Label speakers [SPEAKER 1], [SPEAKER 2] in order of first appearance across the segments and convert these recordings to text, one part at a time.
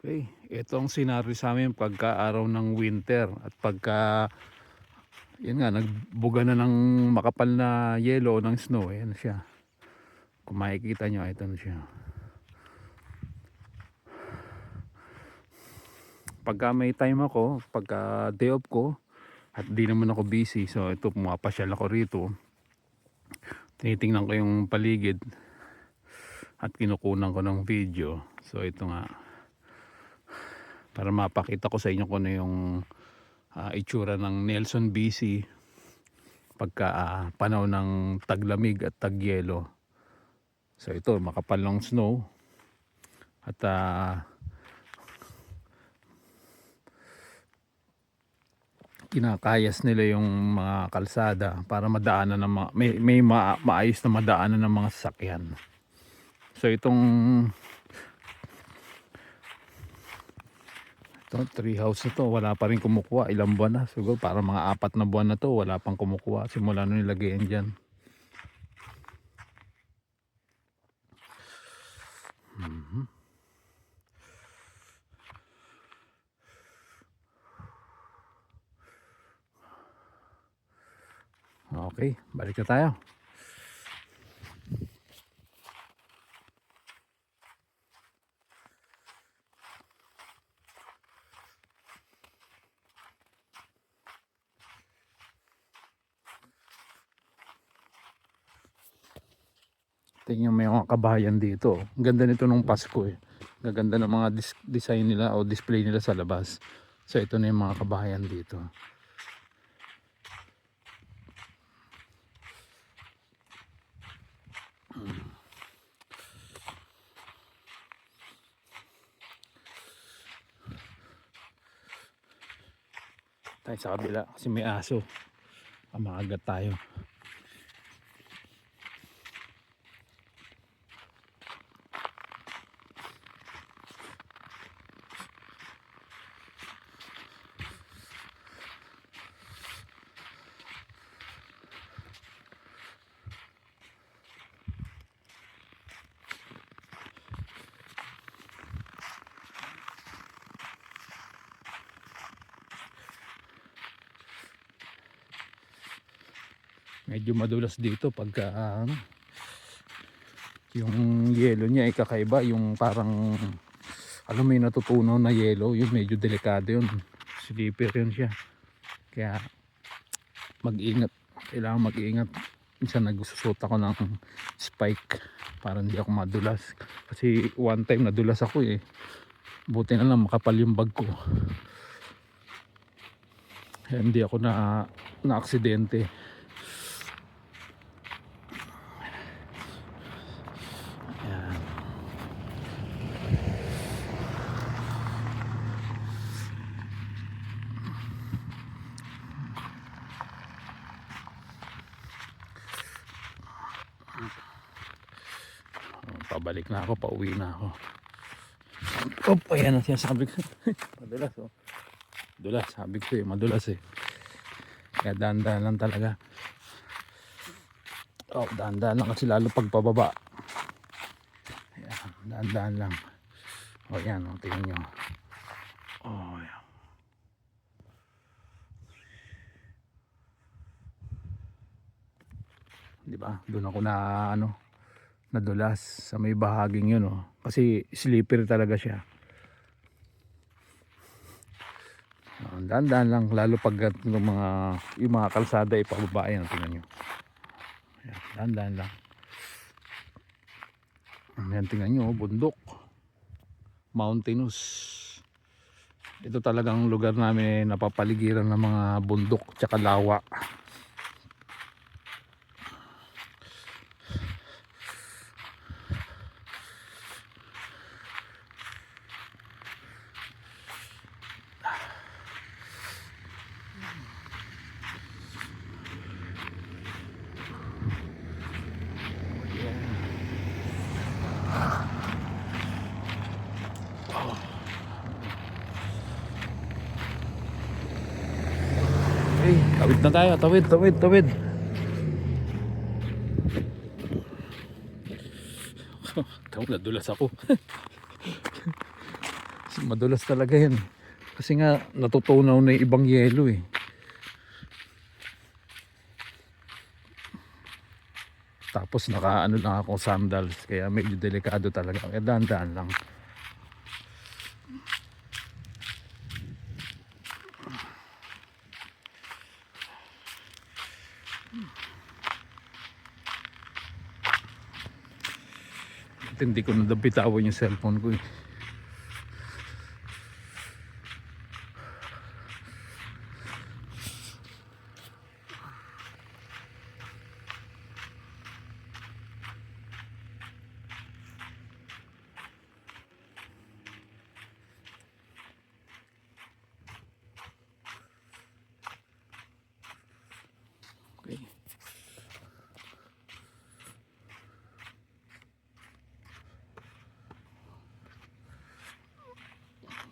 [SPEAKER 1] Okay, ito ang senaryo sa amin pagka araw ng winter at pagka yun nga nagbuga na ng makapal na yelo o ng snow. Ayan na siya, kung makikita nyo, ito na siya. Pagka may time ako, pagka day off ko at di naman ako busy, so ito pumapasyal ako rito, tinitingnan ko yung paligid at kinukunan ko ng video. So ito nga, para mapakita ko sa inyo kung ano yung itsura ng Nelson BC pagka panahon ng taglamig at tagyelo. So ito, makapal ng snow at kinakayas nila yung mga kalsada para madaanan ng mga, maayos na madaanan ng mga sasakyan. So itong tree house na to, wala pa rin kumukuha. Ilang buwan na, siguro para mga 4 na buwan na to, wala pang kumukuha simula nung nilagay yan dyan. Okay, balik na tayo. Tingnan mo yung mga kabahayan dito. Ang ganda nito nung Pasko eh. Gaganda ng mga design nila o display nila sa labas. So ito na yung mga kabahayan dito. Tayo sa kabila kasi may aso. Maagat tayo. Medyo madulas dito pagka yung yelo niya ay kakaiba, yung parang alam mo yung natutunaw na yelo, yung medyo delikado yun, slipper yun siya, kaya mag-ingat, kailangan mag-ingat. Minsan nagsusot ako ng spike para hindi ako madulas, kasi one time nadulas ako eh, buti na lang makapal yung bag ko, kaya hindi ako na aksidente. Pabalik na ako, pauwi na ako. Ayan ang sinasabi ko. Madulas oh. Madulas, sabi ko eh, madulas eh. Kaya dahan-dahan lang talaga. Dahan-dahan lang kasi lalo pagpababa. Ayan, dahan-dahan lang. Ayan, tingnan nyo. Ayan. Diba? Doon ako nadulas sa may bahaging yun oh. Kasi slippery talaga siya. Dahan-dahan lang, lalo pag yung mga kalsada ipababa. Ayan, tingnan nyo. Ayan, dahan-dahan lang. Ayan, tingnan nyo, bundok, mountainous. Ito talagang lugar namin napapaligiran ng mga bundok tsaka lawa. Okay, tawid na tayo, tawid. Nadulas ako. Madulas talaga yan. Kasi nga natutunaw na yung ibang yelo eh. Tapos nakaano lang ako sandals kaya medyo delikado talaga. Kaya dahan-dahan lang. At hindi ko nadabitawan yung cellphone ko eh.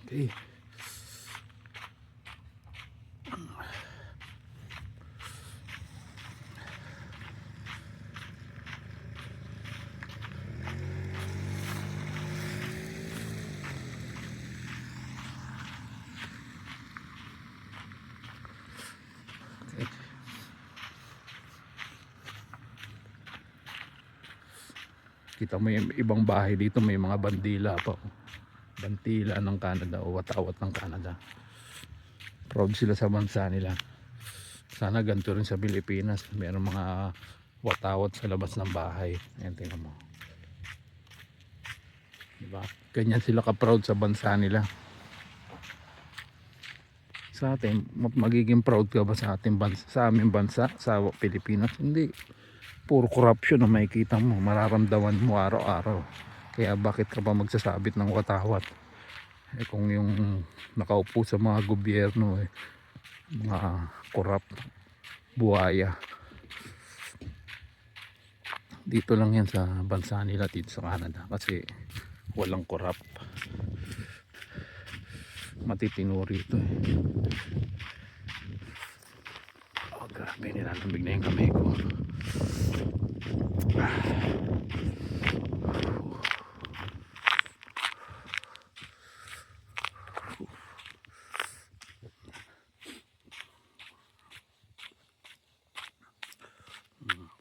[SPEAKER 1] Okay. Okay. Kita mo yung ibang bahay dito, may mga bandila pa. Bandila ng Canada o watawat ng Canada. Proud sila sa bansa nila. Sana ganito rin sa Pilipinas. Mayroong mga watawat sa labas ng bahay. Ayan, tingnan mo. Diba? Ganyan sila ka-proud sa bansa nila. Sa atin, magiging proud ka ba sa ating bansa, sa aming bansa, sa Pilipinas? Hindi. Puro corruption na makikita mo, mararamdaman mo araw-araw. Kaya bakit ka pa magsasabit ng watawat? Eh kung yung nakaupo sa mga gobyerno eh, mga corrupt, buhaya. Dito lang yan sa bansa nila, dito sa Canada, kasi walang corrupt. Matitino rito eh. Oh grabe, nilalamig na yung kamay ko.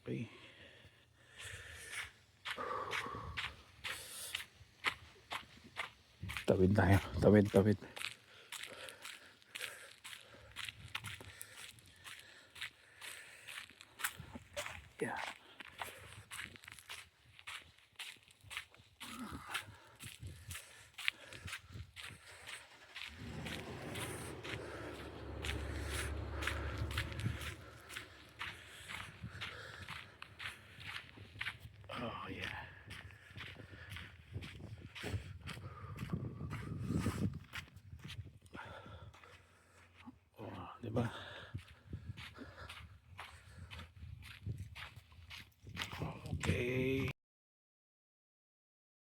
[SPEAKER 1] Okay. Tawid tayo, tawid. Yeah. Oh yeah. Oh, diba? Okay.